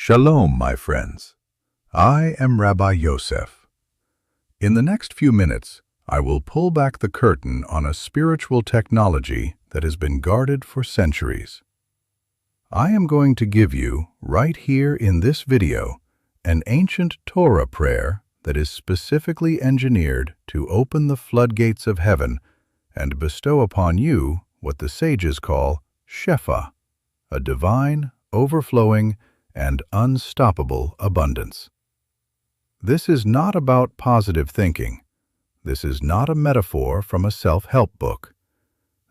Shalom, my friends. I am Rabbi Yosef. In the next few minutes, I will pull back the curtain on a spiritual technology that has been guarded for centuries. I am going to give you, right here in this video, an ancient Torah prayer that is specifically engineered to open the floodgates of heaven and bestow upon you what the sages call Shefa, a divine, overflowing, and unstoppable abundance. This is not about positive thinking. This is not a metaphor from a self-help book.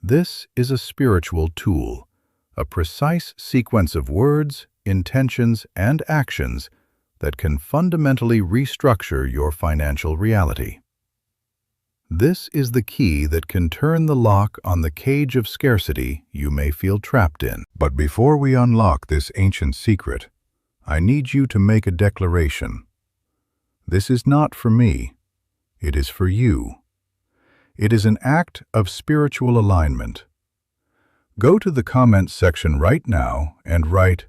This is a spiritual tool, a precise sequence of words, intentions, and actions that can fundamentally restructure your financial reality. This is the key that can turn the lock on the cage of scarcity you may feel trapped in. But before we unlock this ancient secret, I need you to make a declaration. This is not for me. It is for you. It is an act of spiritual alignment. Go to the comments section right now and write,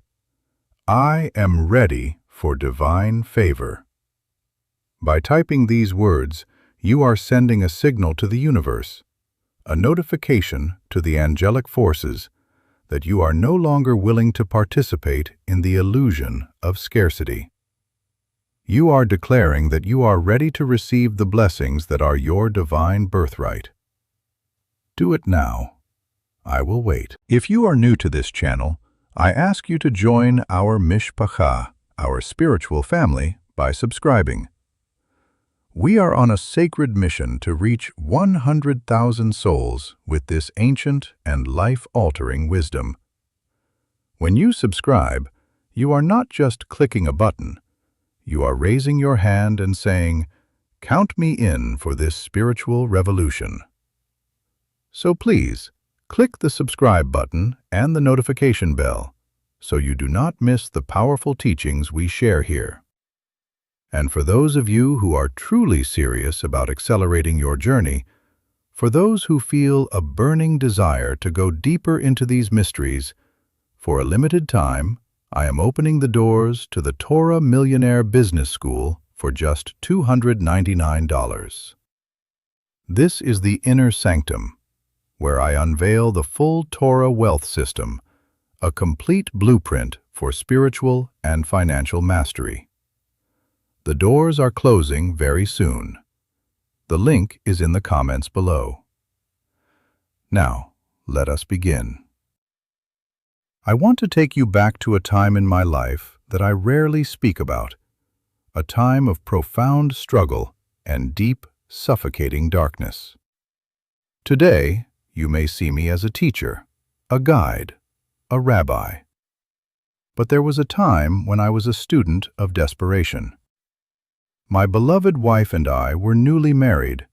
"I am ready for divine favor." By typing these words, you are sending a signal to the universe, a notification to the angelic forces that you are no longer willing to participate in the illusion of scarcity. You are declaring that you are ready to receive the blessings that are your divine birthright. Do it now. I will wait. If you are new to this channel, I ask you to join our mishpacha, our spiritual family, by subscribing. We are on a sacred mission to reach 100,000 souls with this ancient and life-altering wisdom. When you subscribe, you are not just clicking a button. You are raising your hand and saying, "Count me in for this spiritual revolution." So please, click the subscribe button and the notification bell so you do not miss the powerful teachings we share here. And for those of you who are truly serious about accelerating your journey, for those who feel a burning desire to go deeper into these mysteries, for a limited time, I am opening the doors to the Torah Millionaire Business School for just $299. This is the inner sanctum, where I unveil the full Torah wealth system, a complete blueprint for spiritual and financial mastery. The doors are closing very soon. The link is in the comments below. Now, let us begin. I want to take you back to a time in my life that I rarely speak about, a time of profound struggle and deep, suffocating darkness. Today, you may see me as a teacher, a guide, a rabbi. But there was a time when I was a student of desperation. My beloved wife and I were newly married,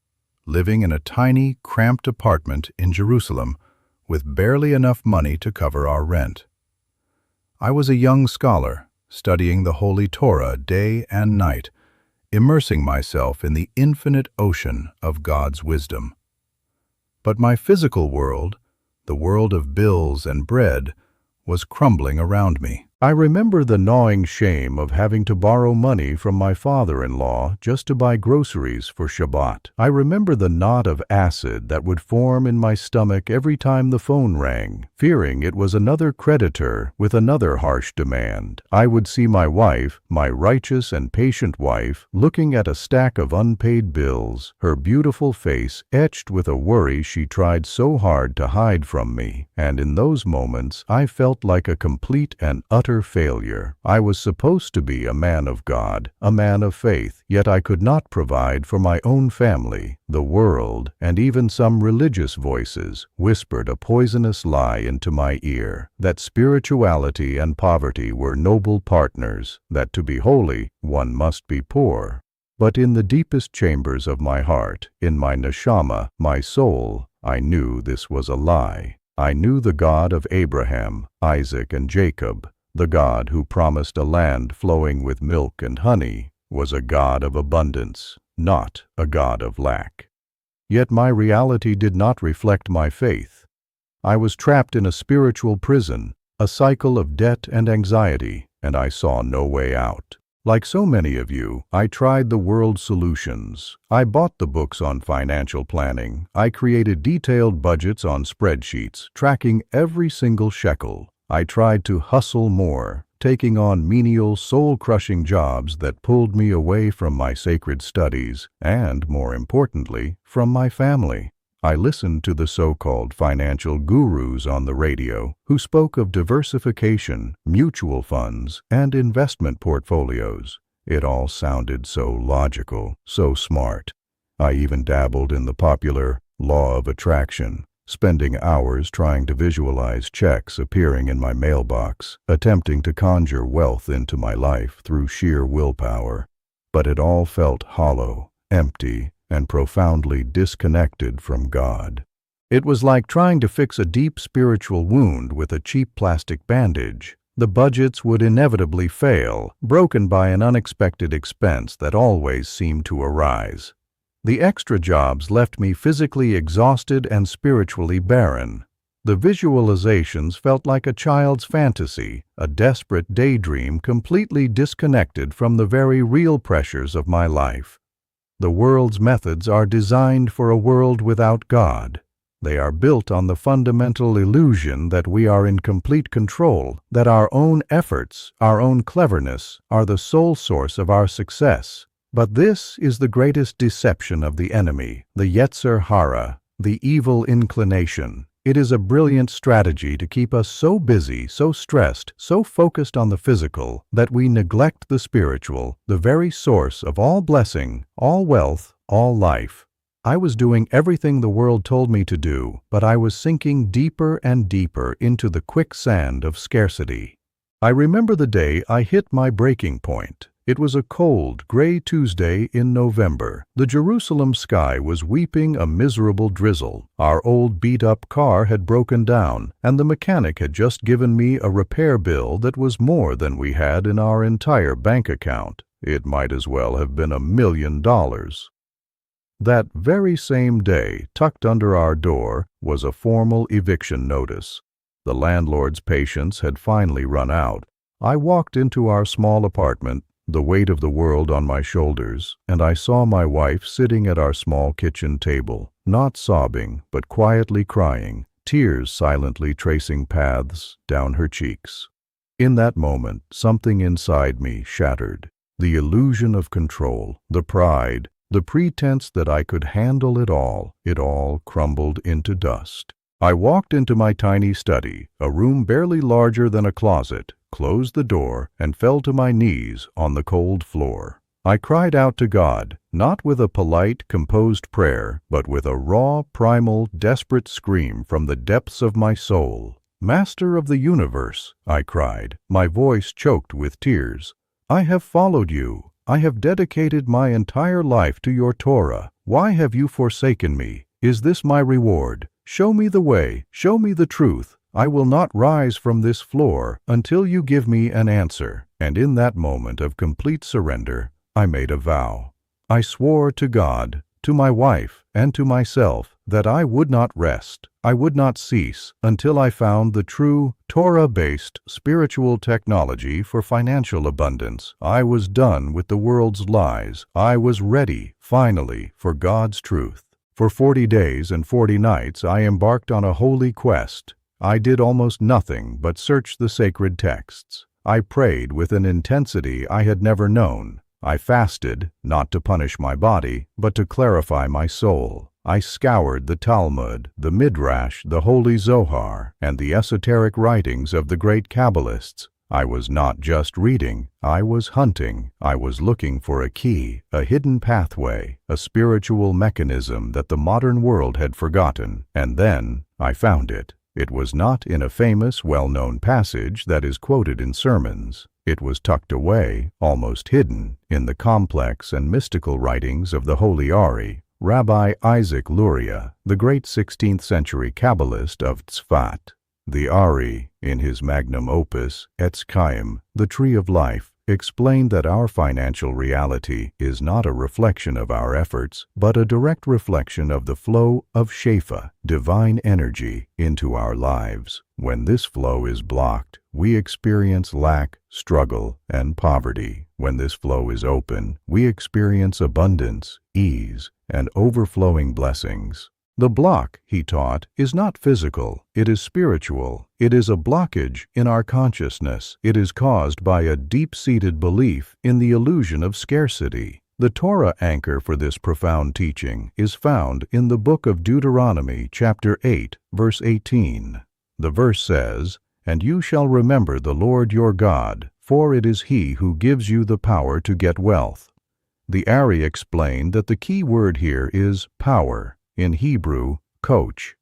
living in a tiny, cramped apartment in Jerusalem with barely enough money to cover our rent. I was a young scholar, studying the Holy Torah day and night, immersing myself in the infinite ocean of God's wisdom. But my physical world, the world of bills and bread, was crumbling around me. I remember the gnawing shame of having to borrow money from my father-in-law just to buy groceries for Shabbat. I remember the knot of acid that would form in my stomach every time the phone rang, fearing it was another creditor with another harsh demand. I would see my wife, my righteous and patient wife, looking at a stack of unpaid bills, her beautiful face etched with a worry she tried so hard to hide from me. And in those moments, I felt like a complete and utter failure. I was supposed to be a man of God, a man of faith, yet I could not provide for my own family. The world, and even some religious voices, whispered a poisonous lie into my ear, that spirituality and poverty were noble partners, that to be holy, one must be poor. But in the deepest chambers of my heart, in my neshama, my soul, I knew this was a lie. I knew the God of Abraham, Isaac, and Jacob, the God who promised a land flowing with milk and honey, was a God of abundance, not a God of lack. Yet my reality did not reflect my faith. I was trapped in a spiritual prison, a cycle of debt and anxiety, and I saw no way out. Like so many of you, I tried the world's solutions. I bought the books on financial planning. I created detailed budgets on spreadsheets, tracking every single shekel. I tried to hustle more, taking on menial, soul-crushing jobs that pulled me away from my sacred studies and, more importantly, from my family. I listened to the so-called financial gurus on the radio who spoke of diversification, mutual funds, and investment portfolios. It all sounded so logical, so smart. I even dabbled in the popular law of attraction, spending hours trying to visualize checks appearing in my mailbox, attempting to conjure wealth into my life through sheer willpower. But it all felt hollow, empty, and profoundly disconnected from God. It was like trying to fix a deep spiritual wound with a cheap plastic bandage. The budgets would inevitably fail, broken by an unexpected expense that always seemed to arise. The extra jobs left me physically exhausted and spiritually barren. The visualizations felt like a child's fantasy, a desperate daydream completely disconnected from the very real pressures of my life. The world's methods are designed for a world without God. They are built on the fundamental illusion that we are in complete control, that our own efforts, our own cleverness, are the sole source of our success. But this is the greatest deception of the enemy, the Yetzer Hara, the evil inclination. It is a brilliant strategy to keep us so busy, so stressed, so focused on the physical, that we neglect the spiritual, the very source of all blessing, all wealth, all life. I was doing everything the world told me to do, but I was sinking deeper and deeper into the quicksand of scarcity. I remember the day I hit my breaking point. It was a cold, gray Tuesday in November. The Jerusalem sky was weeping a miserable drizzle. Our old beat-up car had broken down, and the mechanic had just given me a repair bill that was more than we had in our entire bank account. It might as well have been $1 million. That very same day, tucked under our door, was a formal eviction notice. The landlord's patience had finally run out. I walked into our small apartment, the weight of the world on my shoulders, and I saw my wife sitting at our small kitchen table, not sobbing, but quietly crying, tears silently tracing paths down her cheeks. In that moment, something inside me shattered. The illusion of control, the pride, the pretense that I could handle it all crumbled into dust. I walked into my tiny study, a room barely larger than a closet, closed the door, and fell to my knees on the cold floor. I cried out to God, not with a polite, composed prayer, but with a raw, primal, desperate scream from the depths of my soul. "Master of the universe," I cried, my voice choked with tears, "I have followed you. I have dedicated my entire life to your Torah. Why have you forsaken me? Is this my reward? Show me the way. Show me the truth. I will not rise from this floor until you give me an answer." And in that moment of complete surrender, I made a vow. I swore to God, to my wife, and to myself that I would not rest, I would not cease until I found the true Torah-based spiritual technology for financial abundance. I was done with the world's lies. I was ready, finally, for God's truth. For 40 days and 40 nights I embarked on a holy quest. I did almost nothing but search the sacred texts. I prayed with an intensity I had never known. I fasted, not to punish my body, but to clarify my soul. I scoured the Talmud, the Midrash, the Holy Zohar, and the esoteric writings of the great Kabbalists. I was not just reading, I was hunting. I was looking for a key, a hidden pathway, a spiritual mechanism that the modern world had forgotten. And then I found it. It was not in a famous, well-known passage that is quoted in sermons. It was tucked away, almost hidden, in the complex and mystical writings of the Holy Ari, Rabbi Isaac Luria, the great 16th century Kabbalist of Tzfat. The Ari, in his magnum opus, Etz Chaim, the Tree of Life, explained that our financial reality is not a reflection of our efforts, but a direct reflection of the flow of Shefa, divine energy, into our lives. When this flow is blocked, we experience lack, struggle, and poverty. When this flow is open, we experience abundance, ease, and overflowing blessings. The block, he taught, is not physical, it is spiritual. It is a blockage in our consciousness. It is caused by a deep-seated belief in the illusion of scarcity. The Torah anchor for this profound teaching is found in the book of Deuteronomy, chapter 8, verse 18. The verse says, "And you shall remember the Lord your God, for it is He who gives you the power to get wealth." The Ari explained that the key word here is power, in Hebrew, coach.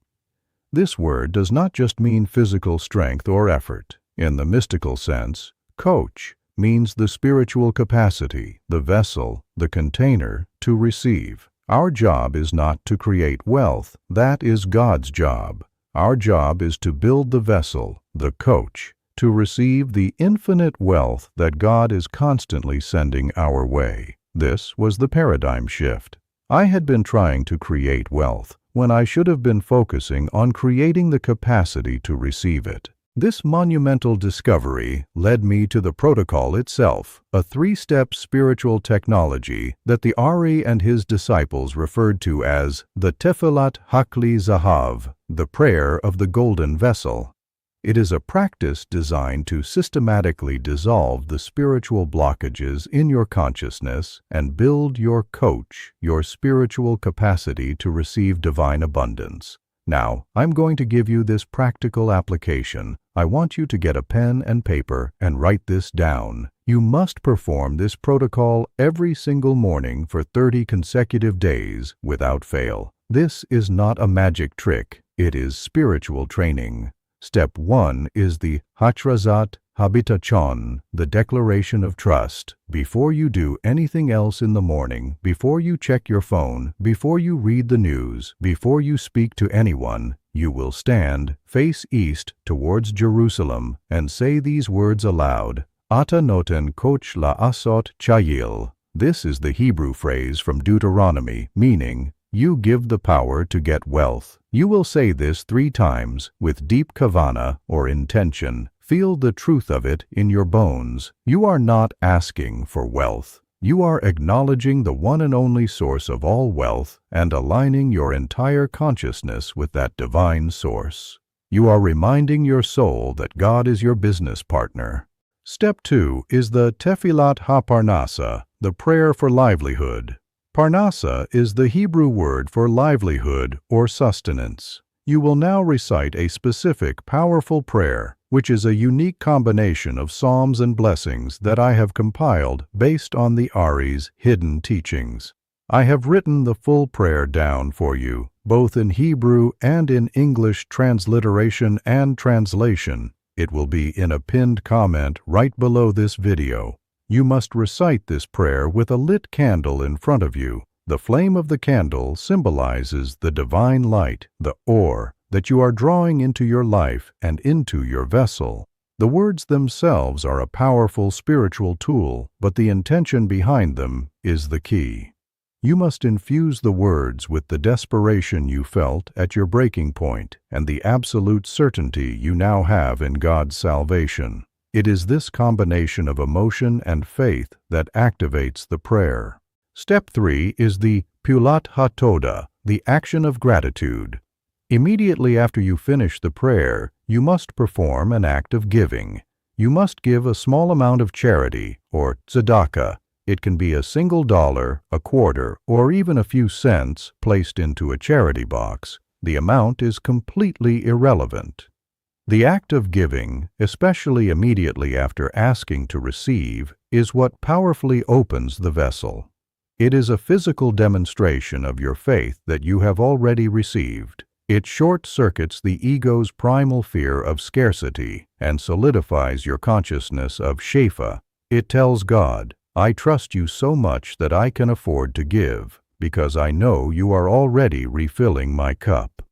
This word does not just mean physical strength or effort. In the mystical sense, coach means the spiritual capacity, the vessel, the container to receive. Our job is not to create wealth. That is God's job. Our job is to build the vessel, the coach, to receive the infinite wealth that God is constantly sending our way. This was the paradigm shift. I had been trying to create wealth when I should have been focusing on creating the capacity to receive it. This monumental discovery led me to the protocol itself, a three-step spiritual technology that the Ari and his disciples referred to as the Tefillat Hakli Zahav, the prayer of the golden vessel. It is a practice designed to systematically dissolve the spiritual blockages in your consciousness and build your coach, your spiritual capacity to receive divine abundance. Now, I'm going to give you this practical application. I want you to get a pen and paper and write this down. You must perform this protocol every single morning for 30 consecutive days without fail. This is not a magic trick. It is spiritual training. Step 1 is the Hachrazat Habitachon, the declaration of trust. Before you do anything else in the morning, before you check your phone, before you read the news, before you speak to anyone, you will stand, face east towards Jerusalem, and say these words aloud. Ata noten koch la'asot chayil. This is the Hebrew phrase from Deuteronomy, meaning, you give the power to get wealth. You will say this 3 times with deep kavana or intention. Feel the truth of it in your bones. You are not asking for wealth. You are acknowledging the one and only source of all wealth and aligning your entire consciousness with that divine source. You are reminding your soul that God is your business partner. Step 2 is the Tefillat HaParnasa, the prayer for livelihood. Parnasa is the Hebrew word for livelihood or sustenance. You will now recite a specific, powerful prayer, which is a unique combination of psalms and blessings that I have compiled based on the Ari's hidden teachings. I have written the full prayer down for you, both in Hebrew and in English transliteration and translation. It will be in a pinned comment right below this video. You must recite this prayer with a lit candle in front of you. The flame of the candle symbolizes the divine light, the or, that you are drawing into your life and into your vessel. The words themselves are a powerful spiritual tool, but the intention behind them is the key. You must infuse the words with the desperation you felt at your breaking point and the absolute certainty you now have in God's salvation. It is this combination of emotion and faith that activates the prayer. Step 3 is the Pulat HaToda, the action of gratitude. Immediately after you finish the prayer, you must perform an act of giving. You must give a small amount of charity, or tzedakah. It can be a single dollar, a quarter, or even a few cents placed into a charity box. The amount is completely irrelevant. The act of giving, especially immediately after asking to receive, is what powerfully opens the vessel. It is a physical demonstration of your faith that you have already received. It short-circuits the ego's primal fear of scarcity and solidifies your consciousness of shefa. It tells God, I trust you so much that I can afford to give, because I know you are already refilling my cup.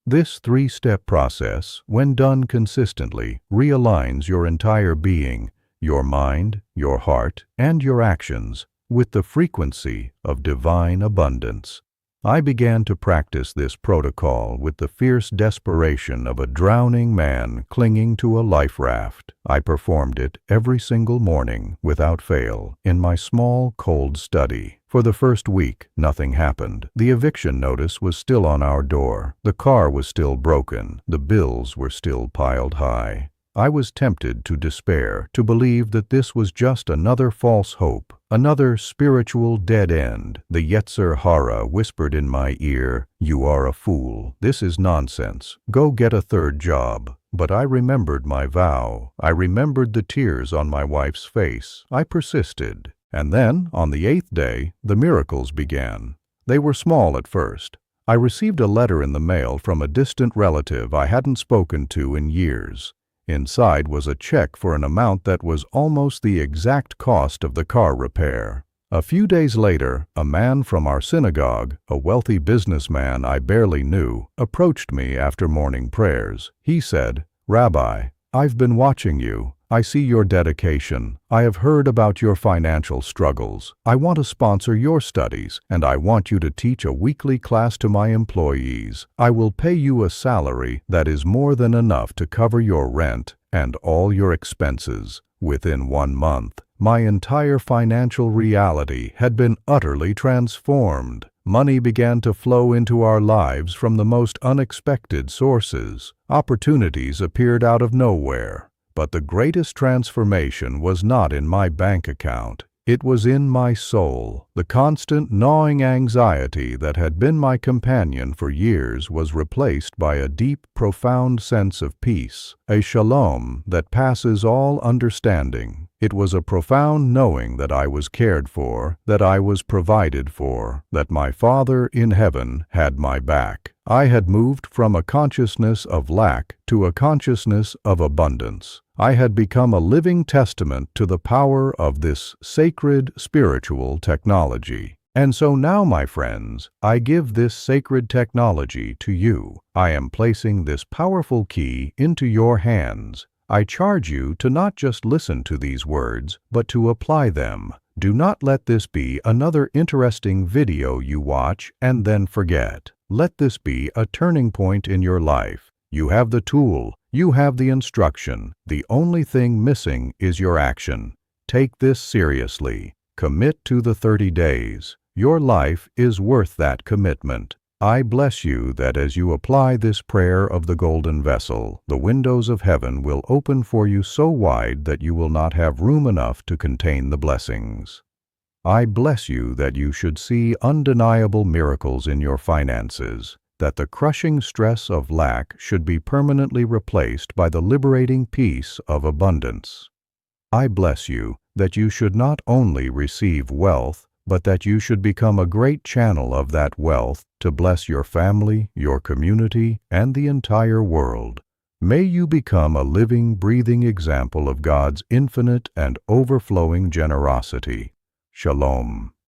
This 3-step process, when done consistently, realigns your entire being, your mind, your heart, and your actions with the frequency of divine abundance. I began to practice this protocol with the fierce desperation of a drowning man clinging to a life raft. I performed it every single morning, without fail, in my small, cold study. For the first week, nothing happened. The eviction notice was still on our door. The car was still broken. The bills were still piled high. I was tempted to despair, to believe that this was just another false hope, another spiritual dead end. The Yetzer Hara whispered in my ear, "You are a fool. This is nonsense. Go get a third job." But I remembered my vow. I remembered the tears on my wife's face. I persisted. And then, on the 8th day, the miracles began. They were small at first. I received a letter in the mail from a distant relative I hadn't spoken to in years. Inside was a check for an amount that was almost the exact cost of the car repair. A few days later, a man from our synagogue, a wealthy businessman I barely knew, approached me after morning prayers. He said, "Rabbi, I've been watching you. I see your dedication. I have heard about your financial struggles. I want to sponsor your studies, and I want you to teach a weekly class to my employees. I will pay you a salary that is more than enough to cover your rent and all your expenses." Within 1 month, my entire financial reality had been utterly transformed. Money began to flow into our lives from the most unexpected sources. Opportunities appeared out of nowhere. But the greatest transformation was not in my bank account. It was in my soul. The constant gnawing anxiety that had been my companion for years was replaced by a deep, profound sense of peace, a shalom that passes all understanding. It was a profound knowing that I was cared for, that I was provided for, that my Father in heaven had my back. I had moved from a consciousness of lack to a consciousness of abundance. I had become a living testament to the power of this sacred spiritual technology. And so now, my friends, I give this sacred technology to you. I am placing this powerful key into your hands. I charge you to not just listen to these words, but to apply them. Do not let this be another interesting video you watch and then forget. Let this be a turning point in your life. You have the tool. You have the instruction. The only thing missing is your action. Take this seriously. Commit to the 30 days. Your life is worth that commitment. I bless you that as you apply this prayer of the golden vessel, the windows of heaven will open for you so wide that you will not have room enough to contain the blessings. I bless you that you should see undeniable miracles in your finances, that the crushing stress of lack should be permanently replaced by the liberating peace of abundance. I bless you that you should not only receive wealth, but that you should become a great channel of that wealth to bless your family, your community, and the entire world. May you become a living, breathing example of God's infinite and overflowing generosity. Shalom.